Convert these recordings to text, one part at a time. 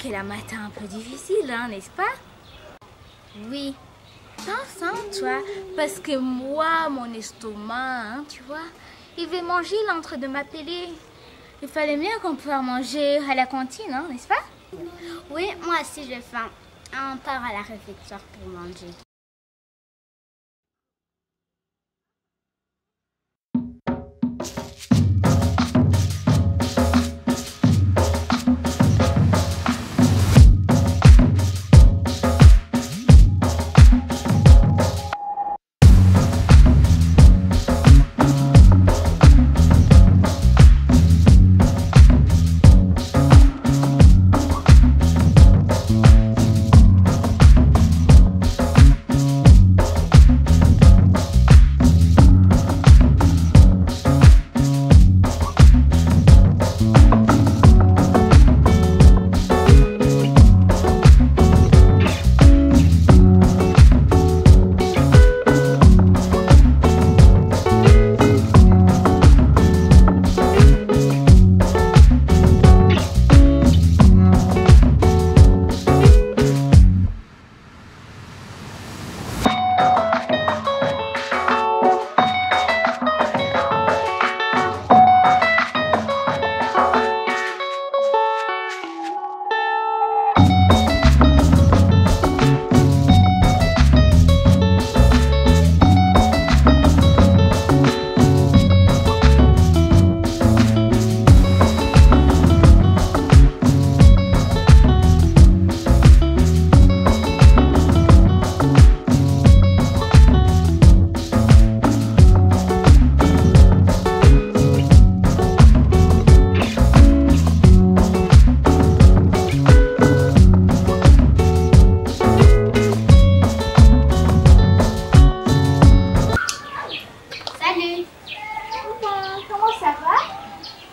que la matin un peu difficile, hein, n'est-ce pas? Oui. Pense, hein, toi, parce que moi, mon estomac, hein, tu vois, il veut manger, il est en train de m'appeler. Il fallait mieux qu'on puisse manger à la cantine, hein, n'est-ce pas? Oui, moi aussi j'ai faim. On part à la réfectoire pour manger.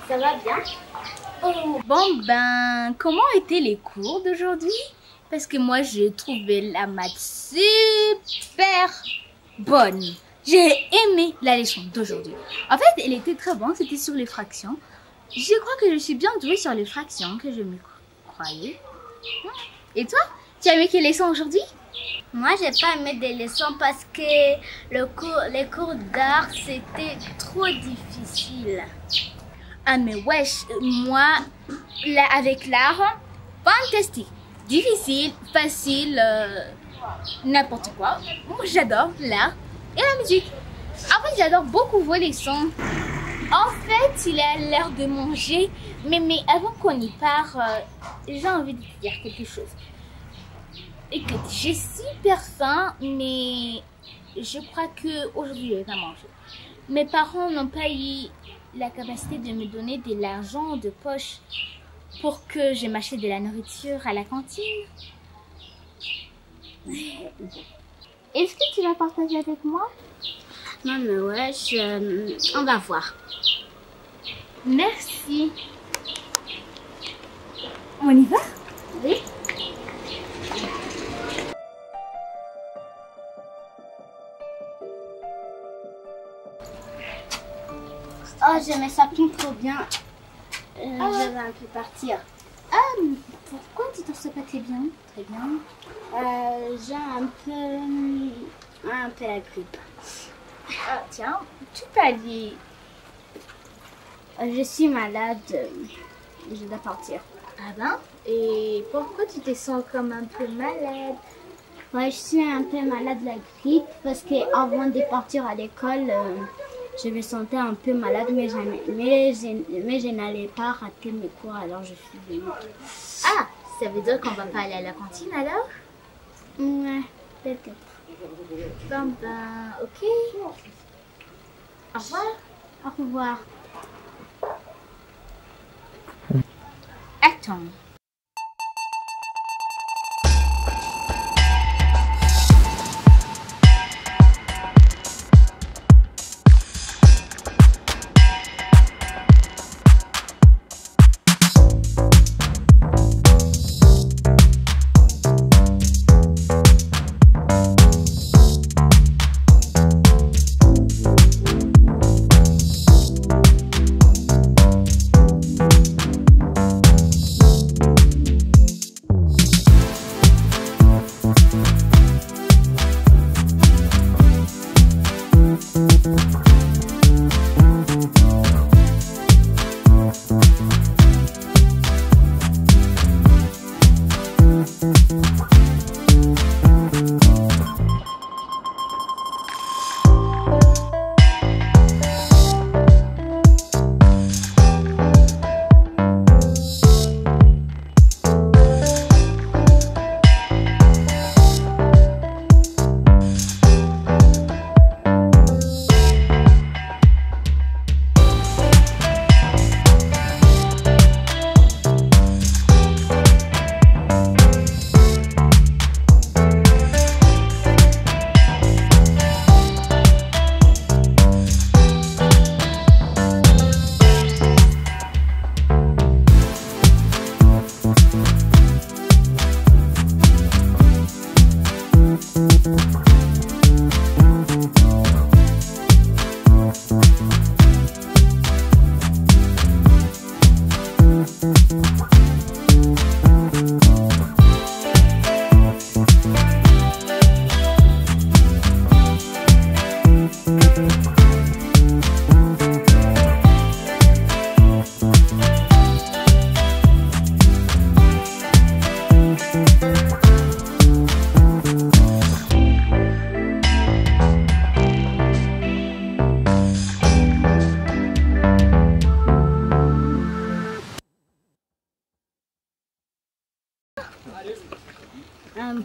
Ça va bien? Oh, bon ben, comment étaient les cours d'aujourd'hui? Parce que moi, j'ai trouvé la maths super bonne. J'ai aimé la leçon d'aujourd'hui. En fait, elle était très bonne, c'était sur les fractions. Je crois que je suis bien douée sur les fractions, que je me croyais. Et toi, tu as aimé quelle leçon aujourd'hui? Moi, j'ai pas aimé des leçons parce que les cours d'art, c'était trop difficile. Ah mais wesh, moi, là, avec l'art, fantastique. Difficile, facile, n'importe quoi. Moi, j'adore l'art et la musique. En fait, j'adore beaucoup vos leçons. En fait, il a l'air de manger, mais avant qu'on y part, j'ai envie de te dire quelque chose. Écoute, j'ai super faim, mais je crois qu'aujourd'hui, je vais pas manger. Mes parents n'ont pas eu la capacité de me donner de l'argent de poche pour que je m'achète de la nourriture à la cantine. Est-ce que tu vas partager avec moi? Non, mais ouais, on va voir. Merci. On y va? Oui. Oh, je me sens trop bien. Je vais un peu partir. Ah, pourquoi tu te sens pas très bien? Très bien. J'ai un peu la grippe. Ah, tiens, tu peux aller. Je suis malade. Je dois partir. Ah ben? Et pourquoi tu te sens comme un peu malade? Ouais, je suis un peu malade de la grippe parce que avant de partir à l'école, je me sentais un peu malade, mais je n'allais pas rater mes cours, alors je suis venue. Ah, ça veut dire qu'on va pas aller à la cantine alors? Ouais, peut-être. Bon ben, ok. Au revoir. Au revoir. Attends.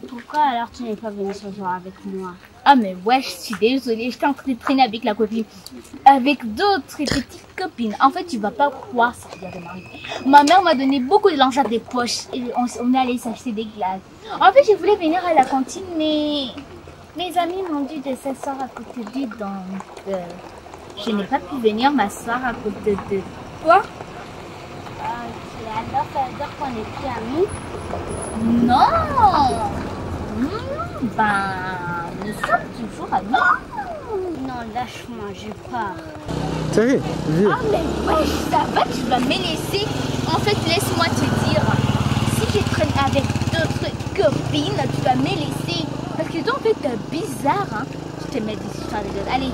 Pourquoi alors tu n'es pas venu ce soir avec moi? Ah mais ouais, je suis désolée, j'étais en train de traîner avec la copine, avec d'autres petites copines. En fait, tu vas pas croire ce qui vient de m'arriver. Ma mère m'a donné beaucoup de linge à des poches et on est allé s'acheter des glaces. En fait, je voulais venir à la cantine, mais mes amis m'ont dit de s'asseoir à côté d'eux, donc je n'ai pas pu venir m'asseoir à côté de toi. Ok, alors ça veut dire qu'on n'est plus amis? Non, ben, nous sommes toujours amis. Non, lâche-moi, je pars. Thierry, viens. Ah mais ouais, ça va, tu vas me laisser. En fait, laisse-moi te dire, si je traîne avec d'autres copines, tu vas me laisser. Parce que toi, en fait, t'es bizarre, hein. Je te mets des histoires de gueule. Allez,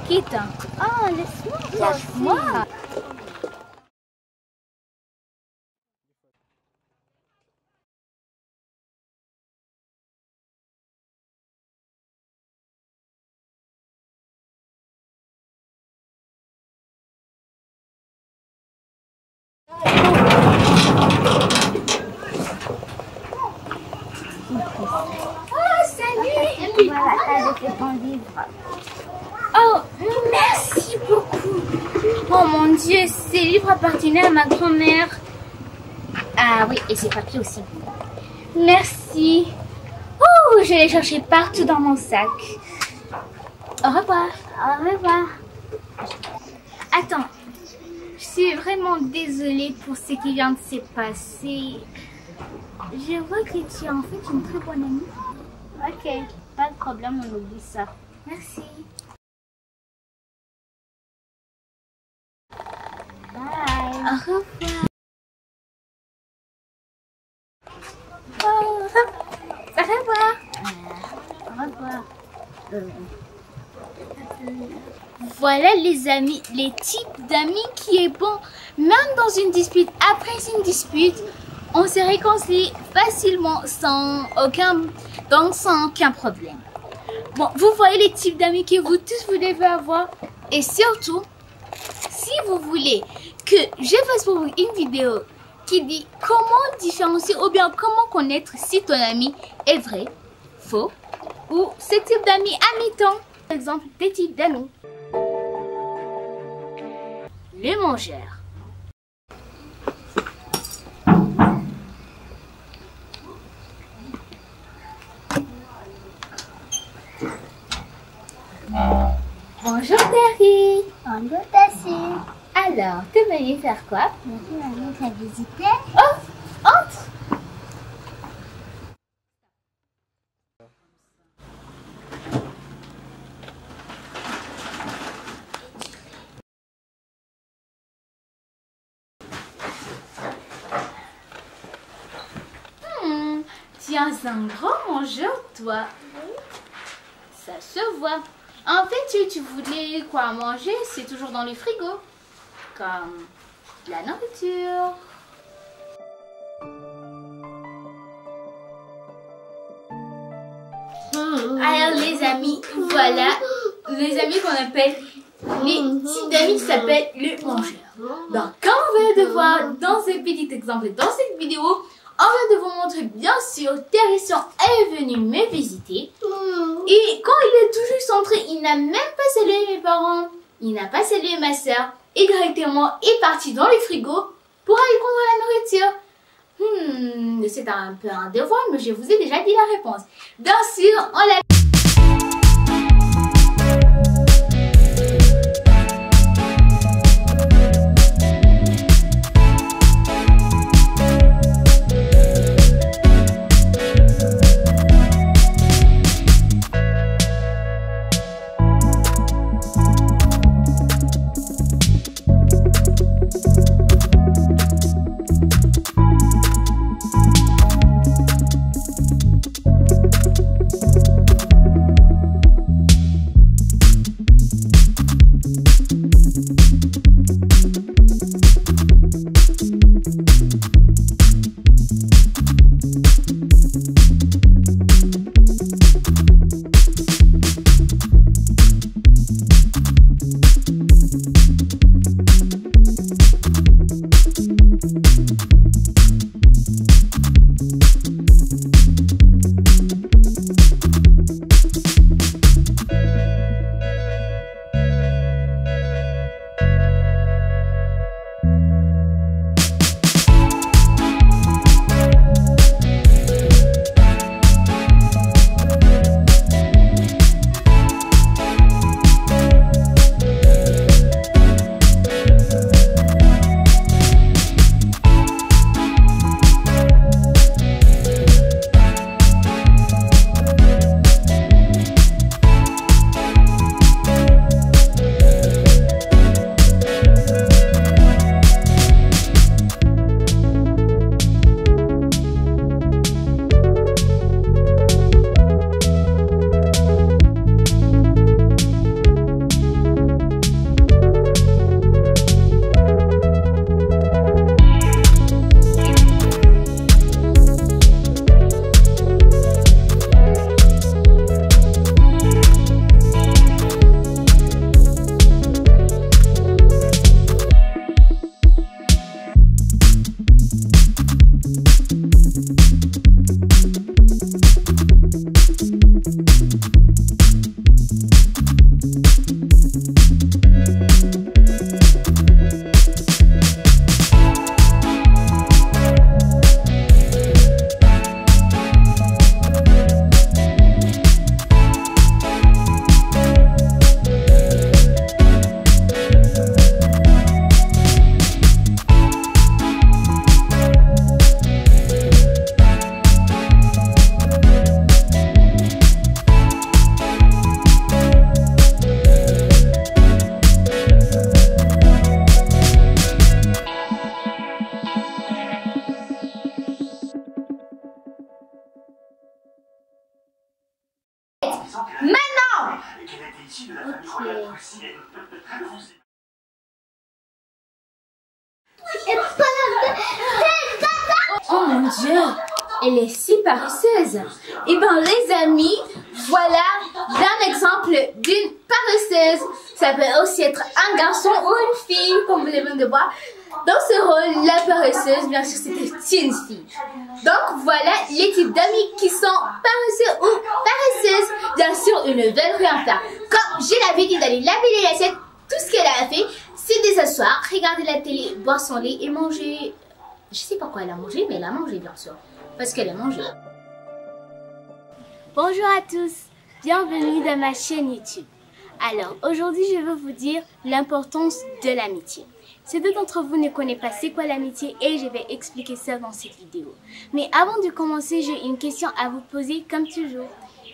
quitte. Oh, laisse-moi. Lâche-moi. Oh, salut. Voilà, t'as fait ton livre. Oh, merci beaucoup. Oh mon Dieu, ces livres appartenaient à ma grand-mère. Ah oui, et ces papiers aussi. Merci. Oh, je les chercher partout dans mon sac. Au revoir. Au revoir. Attends, je suis vraiment désolée pour ce qui vient de se passer. Je vois que tu es en fait une très bonne amie. Ok, pas de problème, on oublie ça. Merci. Bye. Au revoir. Au revoir. Au revoir. Voilà les amis, les types d'amis qui est bon. Même dans une dispute, après une dispute, on se réconcilie facilement sans aucun problème. Bon, vous voyez les types d'amis que vous tous vous devez avoir. Et surtout, si vous voulez que je fasse pour vous une vidéo qui dit comment différencier ou bien comment connaître si ton ami est vrai, faux ou ce type d'amis admettons, par exemple des types d'amis. Les mangeurs. Bonjour Terry. Bonjour, Tassie. Alors, tu es venu faire quoi? Bonjour, maman, t'as visité? Oh, entre. Tu es un grand mangeur, toi. Ça se voit. En fait, tu voulais quoi manger? C'est toujours dans le frigo. Comme la nourriture. Alors les amis, voilà. Les amis qu'on appelle les types d'amis qui s'appellent les mangeurs. Donc comme on va devoir dans ce petit exemple, dans cette vidéo, on va de vous montrer bien sûr Terry est venu me visiter. Et quand il est toujours centré, il n'a même pas salué mes parents, il n'a pas salué ma soeur. Et directement est parti dans le frigo pour aller prendre la nourriture. C'est un peu un devoir, mais je vous ai déjà dit la réponse. Bien sûr, on l'a Maintenant! Oh mon Dieu, elle est si paresseuse. Eh bien les amis, voilà un exemple d'une paresseuse. Ça peut aussi être un garçon ou une fille, comme vous venez de voir. Dans ce rôle, la paresseuse, bien sûr, c'était une fille. Donc voilà les types d'amis qui sont paresseux ou paresseuses. Bien sûr, ils ne veulent rien faire. Comme j'ai l'habitude d'aller laver les assiettes, tout ce qu'elle a fait, c'est de s'asseoir, regarder la télé, boire son lait et manger. Je sais pas quoi elle a mangé, mais elle a mangé bien sûr. Parce qu'elle a mangé. Bonjour à tous, bienvenue dans ma chaîne YouTube. Alors aujourd'hui je vais vous dire l'importance de l'amitié. Certains d'entre vous ne connaissent pas c'est quoi l'amitié et je vais expliquer ça dans cette vidéo. Mais avant de commencer, j'ai une question à vous poser comme toujours.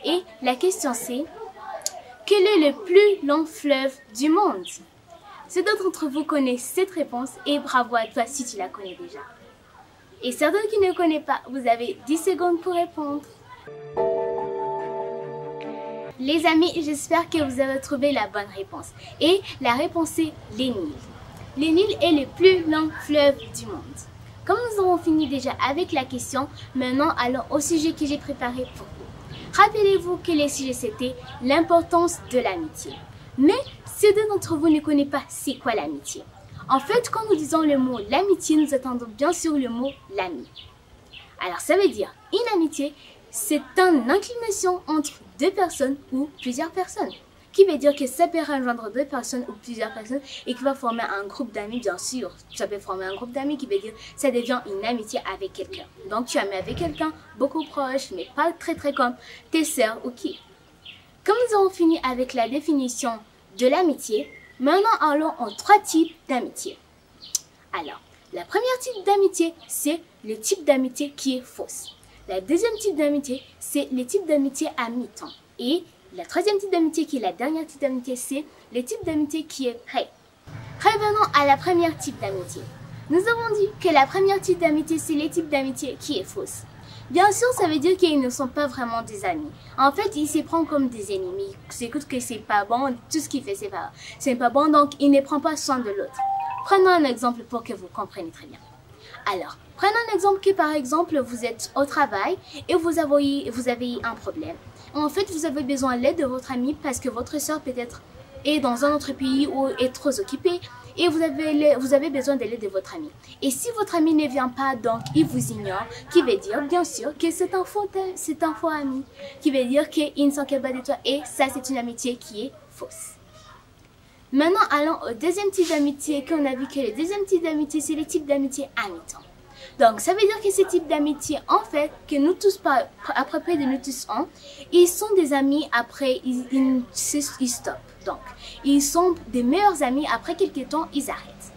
Et la question c'est, quel est le plus long fleuve du monde? Certains d'entre vous connaissent cette réponse et bravo à toi si tu la connais déjà. Et certains qui ne connaissent pas, vous avez 10 secondes pour répondre. Les amis, j'espère que vous avez trouvé la bonne réponse. Et la réponse est les Nils. Le Nil est le plus long fleuve du monde. Comme nous avons fini déjà avec la question, maintenant allons au sujet que j'ai préparé pour vous. Rappelez-vous que le sujet c'était l'importance de l'amitié. Mais certains d'entre vous ne connaissent pas c'est quoi l'amitié. En fait, quand nous disons le mot l'amitié, nous attendons bien sûr le mot l'ami. Alors ça veut dire une amitié, c'est une inclination entre deux personnes ou plusieurs personnes. Qui veut dire que ça peut rejoindre deux personnes ou plusieurs personnes et qui va former un groupe d'amis, bien sûr. Ça peut former un groupe d'amis qui veut dire que ça devient une amitié avec quelqu'un. Donc tu es ami avec quelqu'un beaucoup proche, mais pas très comme tes sœurs ou qui. Comme nous avons fini avec la définition de l'amitié, maintenant allons aux trois types d'amitié. Alors, la première type d'amitié, c'est le type d'amitié qui est fausse. La deuxième type d'amitié, c'est le type d'amitié à mi-temps. Et la troisième type d'amitié, qui est la dernière type d'amitié, c'est le type d'amitié qui est vrai. Revenons à la première type d'amitié. Nous avons dit que la première type d'amitié, c'est le type d'amitié qui est fausse. Bien sûr, ça veut dire qu'ils ne sont pas vraiment des amis. En fait, ils se prennent comme des ennemis. Ils écoutent que c'est pas bon, tout ce qu'il fait, c'est pas bon, donc il ne prend pas soin de l'autre. Prenons un exemple pour que vous compreniez très bien. Alors, prenons un exemple que par exemple, vous êtes au travail et vous avez un problème. En fait, vous avez besoin de l'aide de votre ami parce que votre soeur peut-être est dans un autre pays ou est trop occupée et vous avez besoin de l'aide de votre ami. Et si votre ami ne vient pas, donc il vous ignore, qui veut dire bien sûr que c'est un faux ami, qui veut dire qu'il ne s'occupe pas de toi et ça c'est une amitié qui est fausse. Maintenant, allons au deuxième type d'amitié, qu'on a vu que le deuxième type d'amitié, c'est le type d'amitié à mi-temps. Donc, ça veut dire que ce type d'amitié, en fait, que nous tous, à propos de nous tous, ils sont des amis après, ils stoppent. Donc, ils sont des meilleurs amis, après quelques temps, ils arrêtent.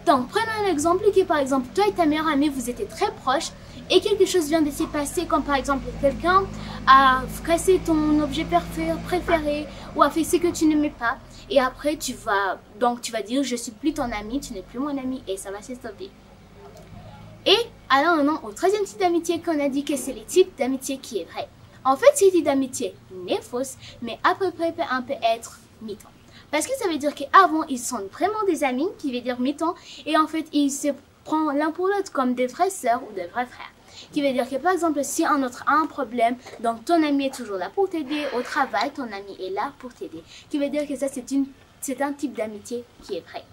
Donc, prenons un exemple que, par exemple, toi et ta meilleure amie, vous étiez très proches et quelque chose vient de se passer, comme par exemple, quelqu'un a cassé ton objet préféré ou a fait ce que tu n'aimais pas. Et après, tu vas dire, je suis plus ton ami, tu n'es plus mon ami et ça va se stopper. Et alors maintenant, au troisième type d'amitié qu'on a dit que c'est le type d'amitié qui est vrai. En fait, ce type d'amitié n'est fausse, mais à peu près peut un peu être mi-temps. Parce que ça veut dire qu'avant, ils sont vraiment des amis, qui veut dire mi-temps, et en fait, ils se prennent l'un pour l'autre comme des vraies sœurs ou des vrais frères. Qui veut dire que par exemple, si un autre a un problème, donc ton ami est toujours là pour t'aider, au travail, ton ami est là pour t'aider. Qui veut dire que ça, c'est un type d'amitié qui est vrai.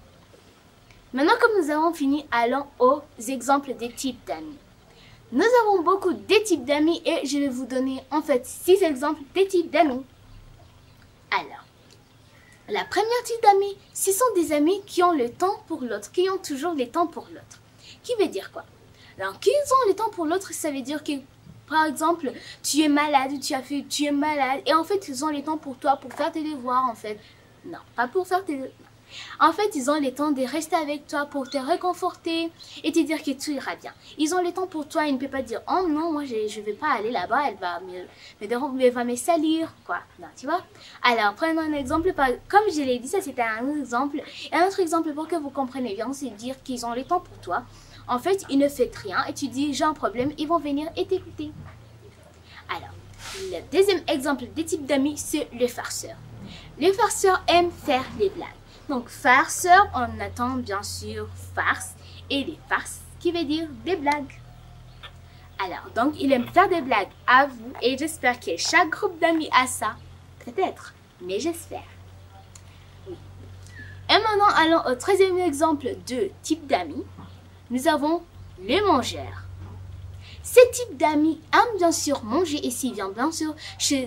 Maintenant, comme nous avons fini, allons aux exemples des types d'amis. Nous avons beaucoup de types d'amis et je vais vous donner en fait 6 exemples des types d'amis. Alors, la première type d'amis, ce sont des amis qui ont le temps pour l'autre, qui ont toujours le temps pour l'autre. Qui veut dire quoi? Alors, qu'ils ont le temps pour l'autre, ça veut dire que, par exemple, tu es malade, tu es malade, et en fait, ils ont le temps pour toi, pour faire tes devoirs, en fait. Non, pas pour faire tes devoirs. En fait, ils ont le temps de rester avec toi pour te réconforter et te dire que tout ira bien. Ils ont le temps pour toi, ils ne peuvent pas dire « Oh non, moi je ne vais pas aller là-bas, elle va me salir. » quoi. Non, tu vois. Alors, prenons un exemple, comme je l'ai dit, ça c'était un exemple. Et un autre exemple pour que vous compreniez bien, c'est dire qu'ils ont le temps pour toi. En fait, ils ne font rien et tu dis « J'ai un problème », ils vont venir et t'écouter. Alors, le deuxième exemple des types d'amis, c'est le farceur. Les farceurs aiment faire des blagues. Donc, farceur, on attend bien sûr farce et les farces qui veut dire des blagues. Alors, donc, il aime faire des blagues à vous et j'espère que chaque groupe d'amis a ça. Peut-être, mais j'espère. Oui. Et maintenant, allons au troisième exemple de type d'amis. Nous avons les mangeurs. Ce type d'amis aime bien sûr manger et s'il vient bien sûr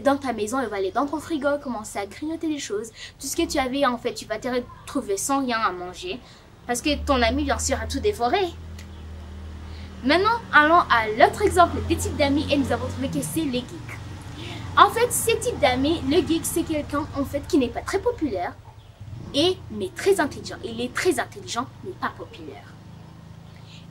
dans ta maison, il va aller dans ton frigo, commencer à grignoter des choses. Tout ce que tu avais en fait, tu vas te retrouver sans rien à manger parce que ton ami bien sûr a tout dévoré. Maintenant, allons à l'autre exemple des types d'amis et nous avons trouvé que c'est les geeks. En fait, ce type d'amis, le geek c'est quelqu'un en fait qui n'est pas très populaire mais très intelligent. Il est très intelligent mais pas populaire.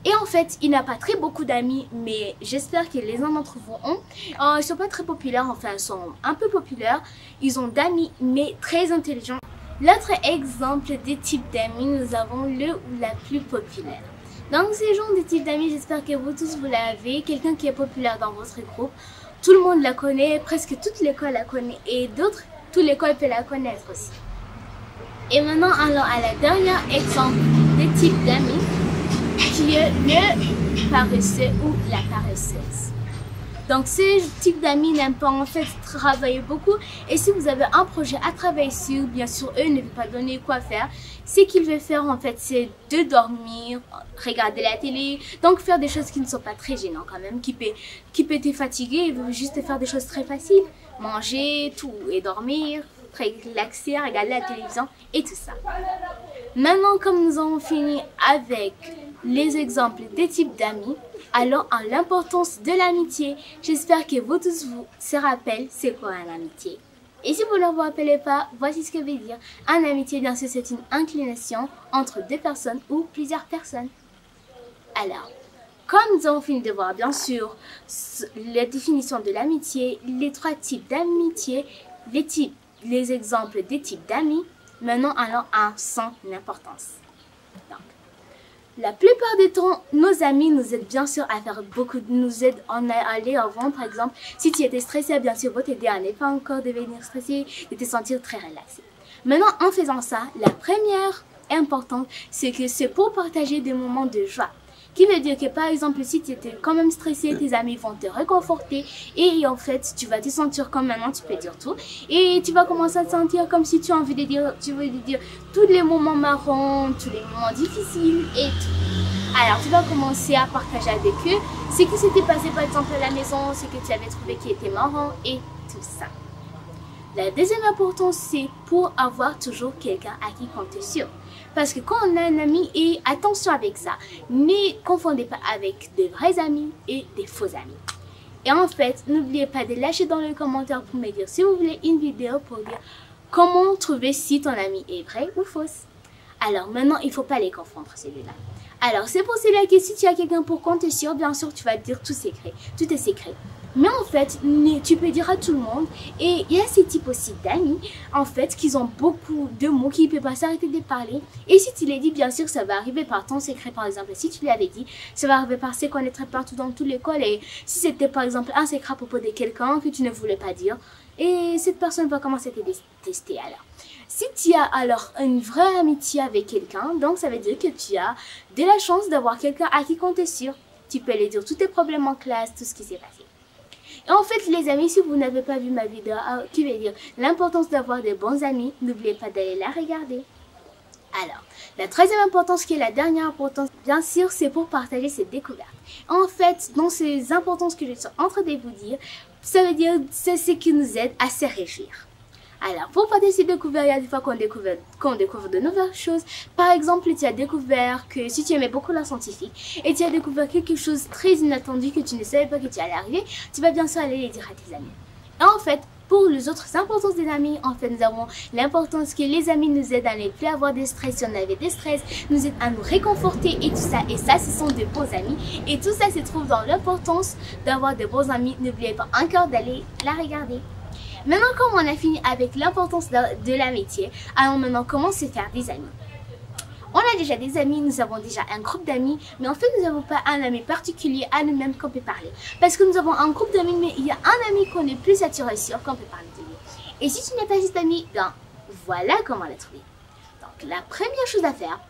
Et en fait, il n'a pas très beaucoup d'amis, mais j'espère que les uns d'entre vous ont. Ils ne sont pas très populaires, enfin ils sont un peu populaires. Ils ont d'amis, mais très intelligents. L'autre exemple des types d'amis, nous avons le ou la plus populaire. Donc ces gens de types d'amis, j'espère que vous tous vous l'avez. Quelqu'un qui est populaire dans votre groupe. Tout le monde la connaît, presque toute l'école la connaît. Et d'autres, toute l'école peut la connaître aussi. Et maintenant, allons à la dernière exemple des types d'amis, qui est le paresseux ou la paresseuse. Donc ce type d'amis n'aiment pas en fait travailler beaucoup et si vous avez un projet à travailler sur, bien sûr eux ne vont pas donner quoi faire. Ce qu'ils veulent faire en fait c'est de dormir, regarder la télé, donc faire des choses qui ne sont pas très gênantes quand même, qui peut te fatiguer, ils veulent juste faire des choses très faciles, manger, tout et dormir, relaxer, regarder la télévision et tout ça. Maintenant comme nous avons fini avec les exemples des types d'amis, allons à l'importance de l'amitié. J'espère que vous tous vous se rappellent c'est quoi une amitié. Et si vous ne vous rappelez pas, voici ce que veut dire. Un amitié, bien sûr, c'est une inclination entre deux personnes ou plusieurs personnes. Alors, comme nous avons fini de voir, bien sûr, la définition de l'amitié, les 3 types d'amitié, les exemples des types d'amis, maintenant allons à son importance. Donc, la plupart du temps, nos amis nous aident bien sûr à faire beaucoup, nous aident à aller avant, par exemple. Si tu étais stressé, bien sûr, vont t'aider à ne pas encore devenir stressé et te sentir très relaxé. Maintenant, en faisant ça, la première importante, c'est que c'est pour partager des moments de joie. Qui veut dire que par exemple, si tu étais quand même stressé, tes amis vont te réconforter et en fait, tu vas te sentir comme maintenant, tu peux dire tout. Et tu vas commencer à te sentir comme si tu as envie de dire, tu veux dire tous les moments marrants, tous les moments difficiles et tout. Alors, tu vas commencer à partager avec eux ce qui s'était passé par exemple à la maison, ce que tu avais trouvé qui était marrant et tout ça. La deuxième importance, c'est pour avoir toujours quelqu'un à qui compter sur. Parce que quand on a un ami, et attention avec ça, ne confondez pas avec de vrais amis et des faux amis. Et en fait, n'oubliez pas de lâcher dans les commentaires pour me dire si vous voulez une vidéo pour dire comment trouver si ton ami est vrai ou fausse. Alors maintenant, il ne faut pas les confondre celui-là. Alors c'est pour cela que si tu as quelqu'un pour compter sur, bien sûr tu vas dire tout est secret. Mais en fait, tu peux dire à tout le monde. Et il y a ces types aussi d'amis, en fait, qui ont beaucoup de mots qui ne peuvent pas s'arrêter de parler. Et si tu les dis, bien sûr, ça va arriver par ton secret, par exemple. Si tu l'avais dit, ça va arriver par ce qu'on est très partout dans toute l'école. Et si c'était, par exemple, un secret à propos de quelqu'un que tu ne voulais pas dire, et cette personne va commencer à te détester alors. Si tu as alors une vraie amitié avec quelqu'un, donc ça veut dire que tu as de la chance d'avoir quelqu'un à qui compter sur. Tu peux lui dire tous tes problèmes en classe, tout ce qui s'est passé. Et en fait, les amis, si vous n'avez pas vu ma vidéo, qui veut dire l'importance d'avoir des bons amis, n'oubliez pas d'aller la regarder. Alors, la troisième importance, qui est la dernière importance, bien sûr, c'est pour partager ses découvertes. En fait, dans ces importances que je suis en train de vous dire, ça veut dire c'est ce qui nous aide à se réjouir. Alors, pour partager ces découvertes, il y a des fois qu'on découvre de nouvelles choses. Par exemple, tu as découvert que si tu aimais beaucoup la scientifique et tu as découvert quelque chose de très inattendu que tu ne savais pas que tu allais arriver, tu vas bien sûr aller le dire à tes amis. Et en fait, pour les autres importances des amis, en fait, nous avons l'importance que les amis nous aident à ne plus avoir de stress si on avait des stress, nous aident à nous réconforter et tout ça. Et ça, ce sont de bons amis. Et tout ça se trouve dans l'importance d'avoir de bons amis. N'oubliez pas encore d'aller la regarder. Maintenant, comme on a fini avec l'importance de l'amitié, allons maintenant comment se faire des amis. On a déjà des amis, nous avons déjà un groupe d'amis, mais en fait, nous n'avons pas un ami particulier à nous-mêmes qu'on peut parler. Parce que nous avons un groupe d'amis, mais il y a un ami qu'on est plus attiré sur qu'on peut parler de lui. Et si tu n'es pas cet ami, ben voilà comment le trouver. Donc, la première chose à faire,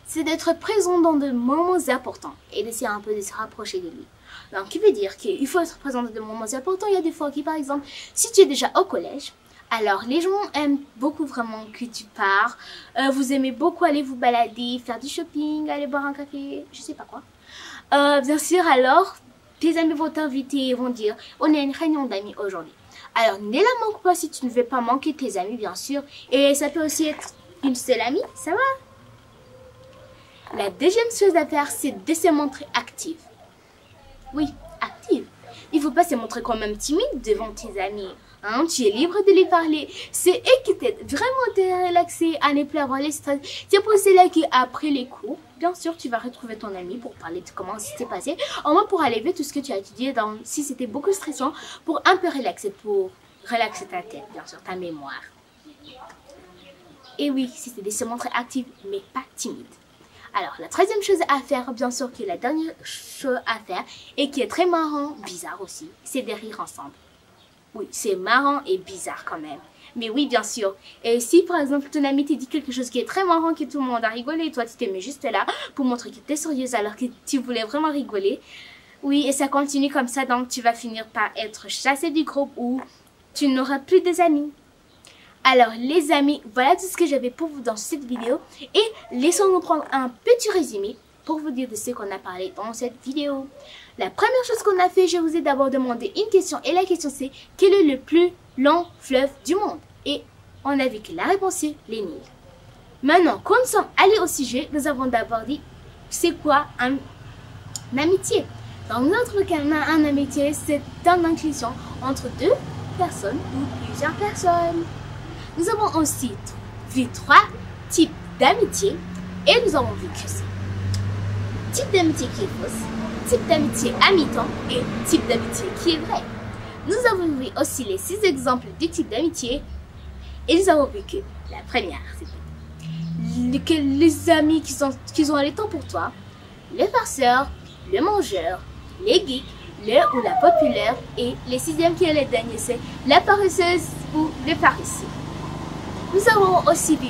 c'est d'être présent dans de moments importants et d'essayer un peu de se rapprocher de lui. Donc, qui veut dire qu'il faut être présent dans des moments importants. Il y a des fois qui, par exemple, si tu es déjà au collège, alors les gens aiment beaucoup vraiment que tu pars. Vous aimez beaucoup aller vous balader, faire du shopping, aller boire un café, je sais pas quoi. Bien sûr, alors, tes amis vont t'inviter et vont dire, on a une réunion d'amis aujourd'hui. Alors, ne la manque pas si tu ne veux pas manquer tes amis, bien sûr. Et ça peut aussi être une seule amie, ça va. La deuxième chose à faire, c'est de se montrer active. Oui, active. Il ne faut pas se montrer quand même timide devant tes amis. Hein, tu es libre de les parler. C'est eux qui t'aident vraiment à te relaxer, à ne plus avoir les stress. C'est pour cela qu'après les cours, bien sûr, tu vas retrouver ton ami pour parler de comment c'était passé. Au moins pour enlever tout ce que tu as étudié, si c'était beaucoup stressant, pour un peu relaxer, pour relaxer ta tête, bien sûr, ta mémoire. Et oui, c'était de se montrer active, mais pas timide. Alors, la troisième chose à faire, bien sûr, qui est la dernière chose à faire, et qui est très marrant, bizarre aussi, c'est de rire ensemble. Oui, c'est marrant et bizarre quand même. Mais oui, bien sûr. Et si, par exemple, ton ami te dit quelque chose qui est très marrant, que tout le monde a rigolé, et toi, tu t'es mis juste là pour montrer que tu es sérieuse alors que tu voulais vraiment rigoler. Oui, et ça continue comme ça, donc tu vas finir par être chassé du groupe ou tu n'auras plus des amis. Alors les amis, voilà tout ce que j'avais pour vous dans cette vidéo et laissons-nous prendre un petit résumé pour vous dire de ce qu'on a parlé dans cette vidéo. La première chose qu'on a fait, je vous ai d'abord demandé une question et la question c'est quel est le plus long fleuve du monde? Et on a vu que la réponse est le Nil. Maintenant, quand nous sommes allés au sujet, nous avons d'abord dit c'est quoi un amitié? Dans notre cas, un amitié c'est une inclusion entre deux personnes ou plusieurs personnes. Nous avons aussi vu 3 types d'amitié et nous avons vu que c'est type d'amitié qui est fausse, type d'amitié à mi-temps et type d'amitié qui est vrai. Nous avons vu aussi les 6 exemples du type d'amitié et nous avons vu que la première, c'était que les amis qui ont le temps pour toi, le farceur, le mangeur, les geeks, le ou la populaire et le 6e qui est le dernier, c'est la paresseuse ou le paresseux. Nous avons aussi vu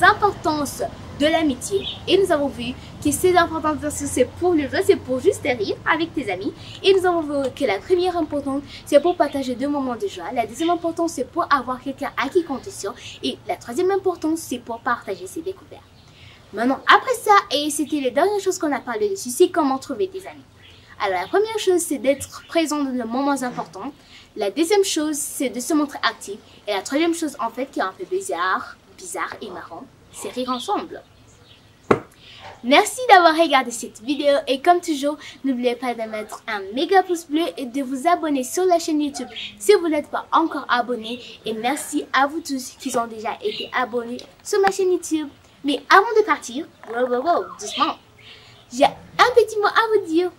3 importances de l'amitié. Et nous avons vu que c'est important, c'est pour le jeu, c'est pour juste rire avec tes amis. Et nous avons vu que la première importance, c'est pour partager 2 moments de joie. La deuxième importance, c'est pour avoir quelqu'un à qui compter sur. Et la troisième importance, c'est pour partager ses découvertes. Maintenant, après ça, et c'était les dernières choses qu'on a parlé dessus, c'est comment trouver des amis. Alors, la première chose, c'est d'être présent dans les moments importants. La deuxième chose, c'est de se montrer actif. Et la troisième chose, en fait, qui est un peu bizarre et marrant, c'est rire ensemble. Merci d'avoir regardé cette vidéo et comme toujours, n'oubliez pas de mettre un méga pouce bleu et de vous abonner sur la chaîne YouTube si vous n'êtes pas encore abonné. Et merci à vous tous qui ont déjà été abonnés sur ma chaîne YouTube. Mais avant de partir, doucement, j'ai un petit mot à vous dire.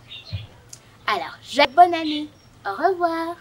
Alors, bonne année, au revoir.